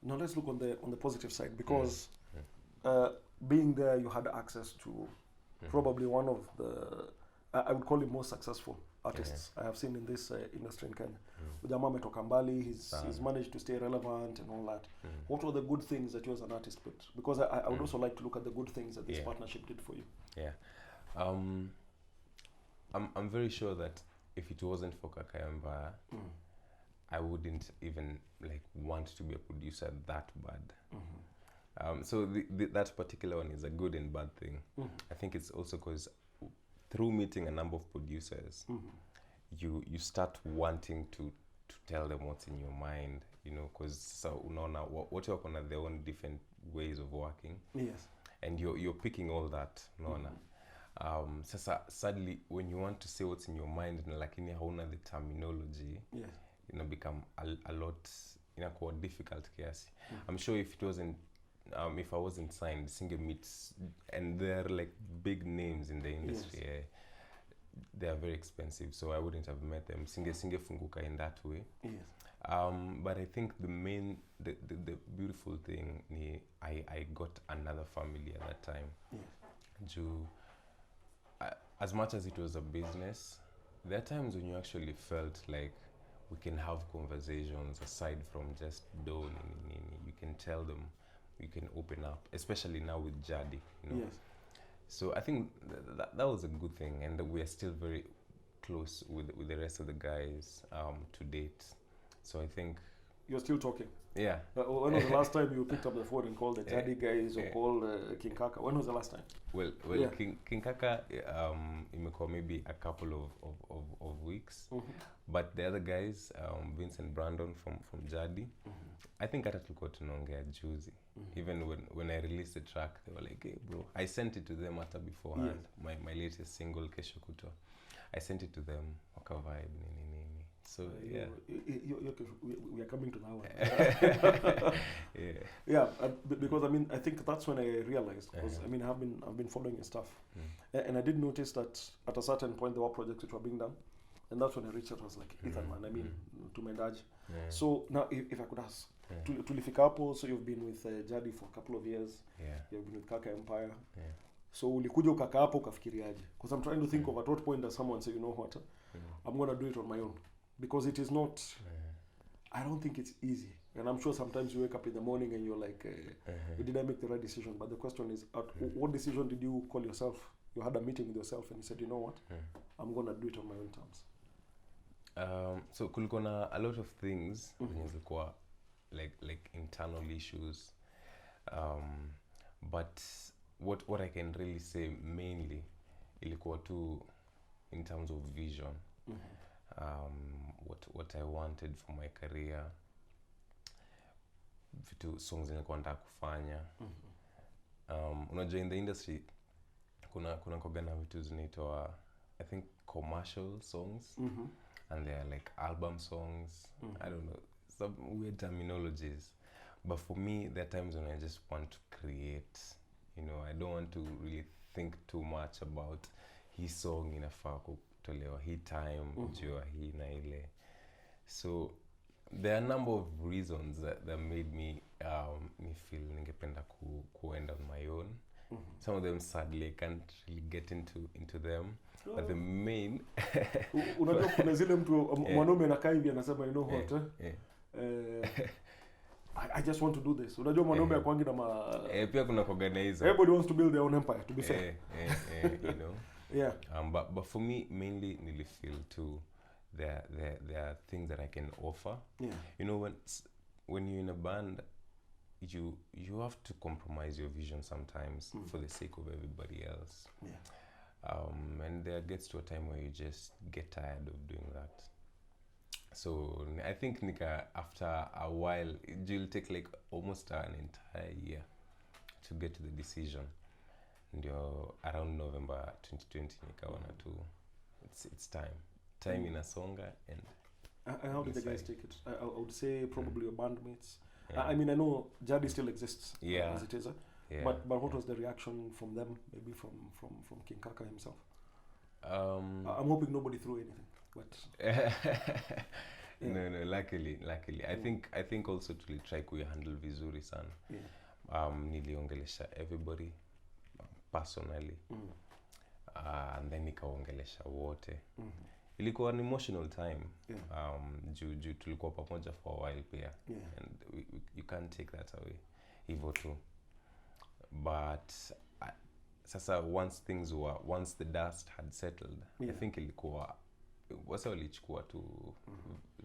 Now let's look on the positive side, because being there, you had access to probably one of the, I would call him most successful artists I have seen in this industry in Kenya. Ujamaa ametoka mbali, he's managed to stay relevant and all that. What were the good things that you as an artist put? Because I would also like to look at the good things that this partnership did for you. Yeah. I'm very sure that if it wasn't for Kaka Empire, I wouldn't even like want to be a producer that bad. So that particular one is a good and bad thing. I think it's also because through meeting a number of producers, you start wanting to tell them what's in your mind, you know, because so unaona what you're on their own different ways of working. Yes. And you're picking all that, unaona. Sasa sadly when you want to say what's in your mind na lakini hauna the terminology, you know, become a lot inakuwa difficult kiasi. I'm sure if it wasn't if I wasn't signed, single meets, and they're like big names in the industry. They are very expensive, so I wouldn't have met them. Singe funguka in that way. Yes. But I think the beautiful thing ni I got another family at that time. Yes. As much as it was a business, there are times when you actually felt like we can have conversations aside from just dough. You can tell them, you can open up, especially now with Jadi, you know. Yes. So I think that was a good thing, and we are still very close with the rest of the guys to date. So I think you're still talking. Yeah. When was the last time you picked up the phone and called the Jadi guys or called King Kaka? When was the last time? Well, King Kaka, imekuwa maybe a couple of weeks, but the other guys, Vince and Brandon from Jadi, I think hata tulikuwa tunaongea juzi. Even when I released the track, they were like, "Hey, bro," I sent it to them hata beforehand. Yes. My latest single, Kesho Kutwa, I sent it to them. Waka vibe, nini. So yeah, we are coming to that one. Because I mean, I think that's when I realized, because I mean, I've been following your stuff, and I did notice that at a certain point there were projects which were being done, and that's when I reached out. I was like, Ethan, man, I mean, to Mendaji. So now, if I could ask, tulifika hapo, so you've been with Jadi for a couple of years. You've been with Kaka Empire. So ulikuja ukaka hapo ukafikiriaje? Because I'm trying to think of at what point does someone say, you know what, I'm going to do it on my own. Because it is not, I don't think it's easy. And I'm sure sometimes you wake up in the morning and you're like, did I make the right decision? But the question is, what decision did you call yourself? You had a meeting with yourself and you said, you know what, I'm going to do it on my own terms. So kulikuwa na a lot of things, zilikuwa like internal issues. But what I can really say mainly, ilikuwa tu in terms of vision. What I wanted for my career, vitu songs nilikuwa nataka kufanya. Unajua in the industry kuna kogana vitu zinaitwa I think commercial songs, and they are like album songs. I don't know, some weird terminologies, but for me there are times when I just want to create, you know. I don't want to really think too much about his song inafaa kutolewa hii time, jua hii na ile. So there are a number of reasons that made me feel ningependa kuenda on my own. Some of them sadly I can't really get into them. But the main unajua kuna zile mtu mwanaume anakaa hivi anasema, you know what, I just want to do this. Unajua mwanaume akwangi na pia kuna organizer. Everybody wants to build their own empire, to be fair. You know. But for me mainly nili feel too there are things that I can offer. You know, when you're in a band, you have to compromise your vision sometimes for the sake of everybody else. And there gets to a time where you just get tired of doing that. So I think after a while, it will take like almost an entire year to get to the decision. Ndio around November 2020 nikaona tu it's time inasonga. And how did the guys take it? I would say probably your bandmates. I mean, I know Jadi still exists as it is, but what was the reaction from them, maybe from King Kaka himself? I'm hoping nobody threw anything, but No, luckily. I think also tulitry kuihandle vizuri sana. Niliongelesha everybody personally. And then nikaongelesha wote. Ilikuwa an emotional time. Juu tulikuwa pamoja for a while pia. And you can't take that away. Hivyo tu. But sasa once the dust had settled, I think ilikuwa wasa walichukua tu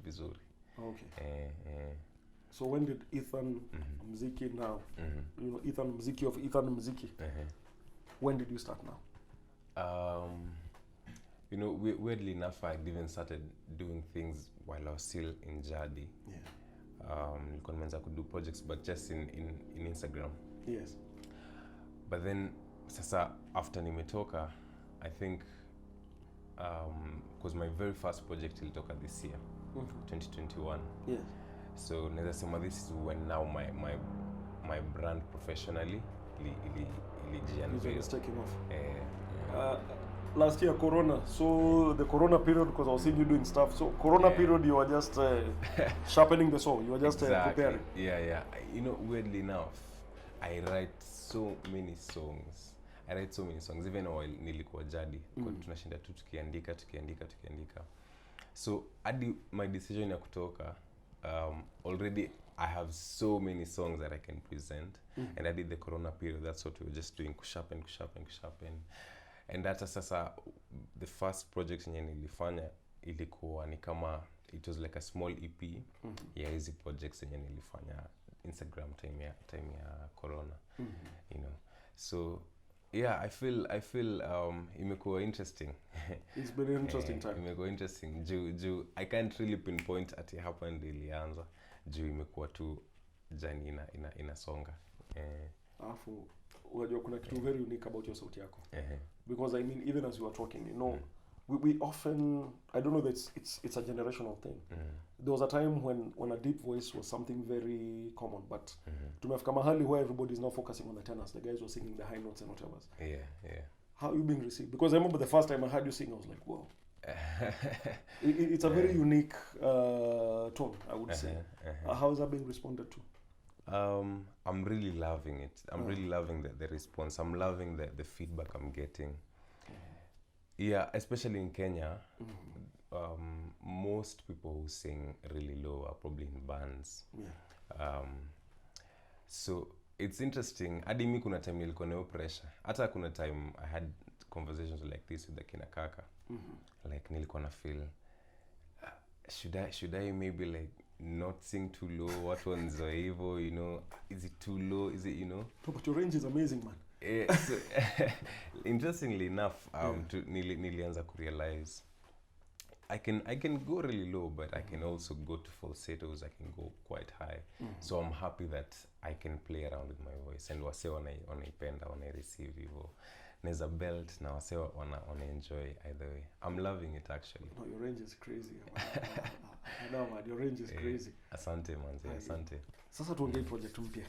vizuri. Okay. So when did Ethan Muziki now, you know, Ethan Muziki of Ethan Muziki, when did you start now? You know, weirdly enough, I even started doing things while I was still in Jadi. Nilikuwa nimeanza kudo projects, but just in Instagram. Yes. But then, sasa after nimetoka, I think, because my very first project ilitoka this year, 2021. Yes. So naweza sema this is when now my brand professionally is taking off. Last year Corona, so the Corona period, because I was seeing you doing stuff. So Corona period, you were just sharpening the saw. You were just preparing. Yeah. You know, weirdly enough, I write so many songs. Even while nilikuwa Jadi, tunashinda tu tukiandika. So my decision ya kutoka, already I have so many songs that I can present. And I did the Corona period. That's what we were just doing, kusharpen. And that sasa, the first project yenye nilifanya ilikuwa ni kama, it was like a small EP ya hizi projects yenye nilifanya Instagram time ya Corona. You know. So yeah, I feel imekuwa interesting. It's been an interesting time. Imekuwa interesting. Juu I can't really pinpoint ati hapa ndio ilianza. Juu imekuwa tu jani inasonga. Afu unajua kuna kitu very unique about your sauti yako. Because I mean, even as you were talking, you know, we often, I don't know that it's a generational thing. There was a time when a deep voice was something very common, but tumefika mahali where everybody is now focusing on the tenors. The guys were singing the high notes and whatever. Yeah. How are you being received? Because I remember the first time I heard you sing, I was like, wow. It's a very unique tone, I would say. How is that being responded to? I'm really loving it. I'm really loving the response. I'm loving the feedback I'm getting. Yeah, especially in Kenya, most people who sing really low are probably in bands. So it's interesting. Hadi mi kuna time nilikuwa na pressure. Hata kuna time I had conversations like this with the kina Kaka. Like nilikuwa na feel, should I maybe like not sing too low? What ones are evil, you know? Is it too low? Is it, you know? No, but your range is amazing, man. So, interestingly enough, nilianza kurealize I can go really low, but I can also go to falsettos. I can go quite high. So I'm happy that I can play around with my voice. And wase wanaipenda, receive hivyo. Neza belt na wase wana enjoy either way. I'm loving it actually. No, your range is crazy. I know, man, your range is crazy. Asante manze, asante. Sasa tuongee project mpya.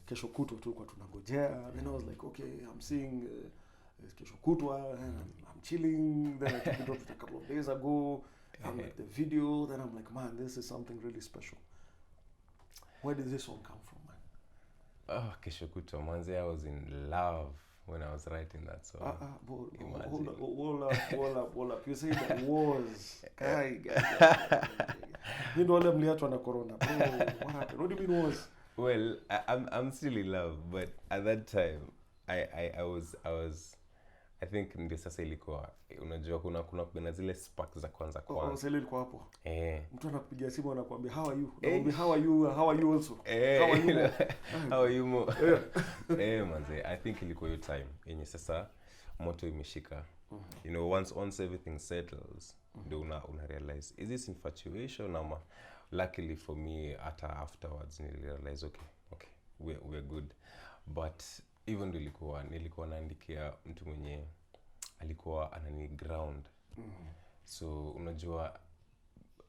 Kesho kutwa tu kwa tunangojea. Then I was like, okay, I'm seeing kesho kutwa, I'm chilling. Then I took it out a couple of days ago. I'm like the video. Then I'm like, man, this is something really special. Where did this one come from, man? Oh, kesho kutwa manze, I was in love when I was writing that song. Hold up. You say that was. Guy. You know, wale mliachwa na corona. Bro, what happened? What do you mean was? Well, I'm still in love, but at that time, I was I think ndio sasa ilikuwa, unajua kuna zile spark za kwanza. Sasa ilikuwa hapo. Mtu anakupigia simu anakuambia how are you? Naomba how are you also? How are you more? Manze, I think ilikuwa your time yenye sasa moto imeshika. You know, once everything settles, ndio una realize, is this infatuation ama? Luckily for me, afterwards nilirealize okay, we're good. But even nilikuwa naandikia mtu mwenye alikuwa anani ground. So unajua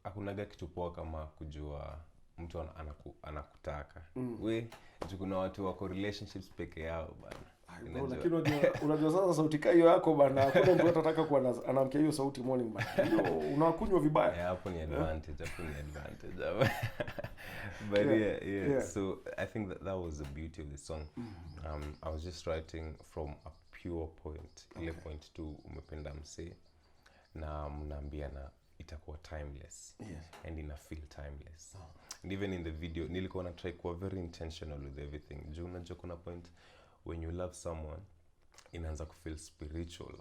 hakunaga kitu poa kama kujua mtu anakutaka. We kuna watu wako relationships peke yao bana. Bro, lakini unajua sasa sauti hiyo yako bana, hakuna mtu atataka kuwa anamkia hiyo sauti morning man. Hiyo unakunywa vibaya. Hapo ni advantage, But yeah. So I think that was the beauty of the song. I was just writing from a pure point. Ile point tu umependa msee na mnaambia na itakuwa timeless. And ina feel timeless. And even in the video nilikuwa na try kuwa very intentional with everything. Juu unajua kuna point when you love someone inaanza ku feel spiritual.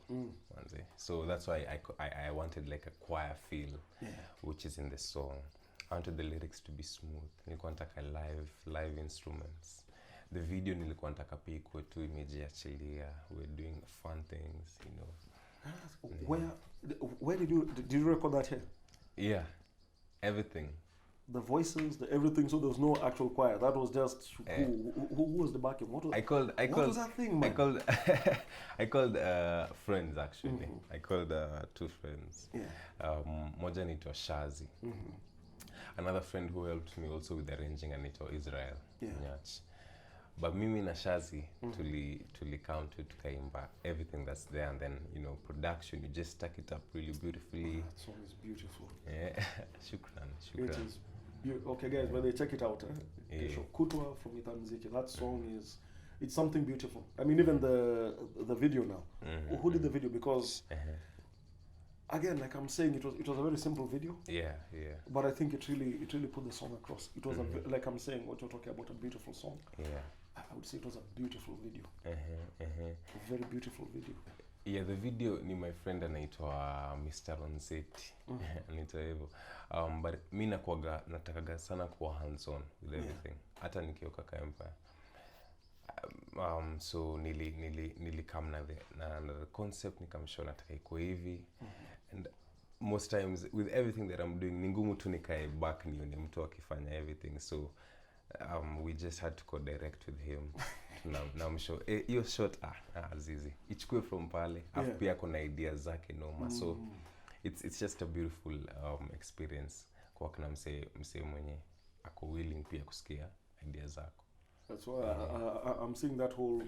So that's why I wanted like a choir feel, which is in the song. I wanted the lyrics to be smooth. Nilikuwa nataka live instruments. The video nilikuwa nataka pia ikuwe tu imejiachilia. We're doing fun things, you know. Where did you record that here? Yeah, everything. The voices, the everything. So there was no actual choir. That was just who was the backing? What was that thing, man? I called friends actually. I called 2 friends. Moja anaitwa Shazi. Another friend who helped me also with arranging anaitwa Israel. But mimi na Shazi tuli come to tukaimba everything that's there, and then you know production, you just stack it up really beautifully. That song is beautiful. Yeah. Shukran. It is okay guys, when they check it out, Kutwa from Ethan Muziki, that song it's something beautiful. I mean even the video now. Who did the video? Because again, like I'm saying, it was a very simple video. Yeah. But I think it really put the song across. It was like I'm saying, what you're talking about, a beautiful song. Yeah. I would say it was a beautiful video. A very beautiful video. Yeah, the video ni my friend anaitwa Mr. Ronzetti. Anaitwa hivyo. But mimi natakaga sana kuwa hands on with everything. Hata nikiwa Kaka Empire. So nili come na the concept, nikamshow nataka iko hivi. And most times with everything that I'm doing, ni ngumu tu nikae back nione mtu akifanya everything. So we just had to co-direct with him. Na mshow hiyo shot azizi ichukue from pale, afu pia kuna ideas zake noma. So it's just a beautiful experience kwa kuna msee mwenye ako willing pia kusikia ideas zako. That's why I'm seeing that whole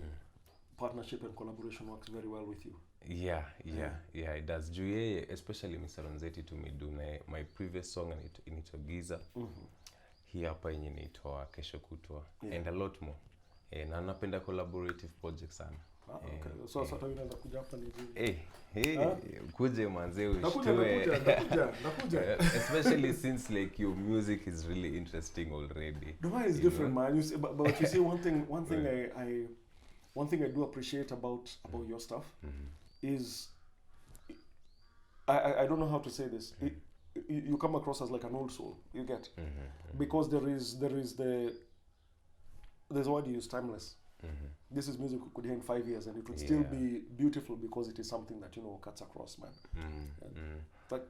partnership and collaboration works very well with you. Yeah, it does. Juu especially Mr. Ronzetti to me do my previous song inaitwa Giza. Hii hapa yenye inaitwa Kesho Kutwa, and a lot more. Na napenda collaborative projects sana. Okay. So sasa unaweza kuja hapa ni kuje manze ushtue. Nakuja. Especially since like your music is really interesting already. The one is different, man. You see, but you see one thing I do appreciate about your stuff is I don't know how to say this. You come across as like an old soul. You get because there's what you use, timeless. This is music we could hear in 5 years and it would still be beautiful because it is something that, you know, cuts across, man. Like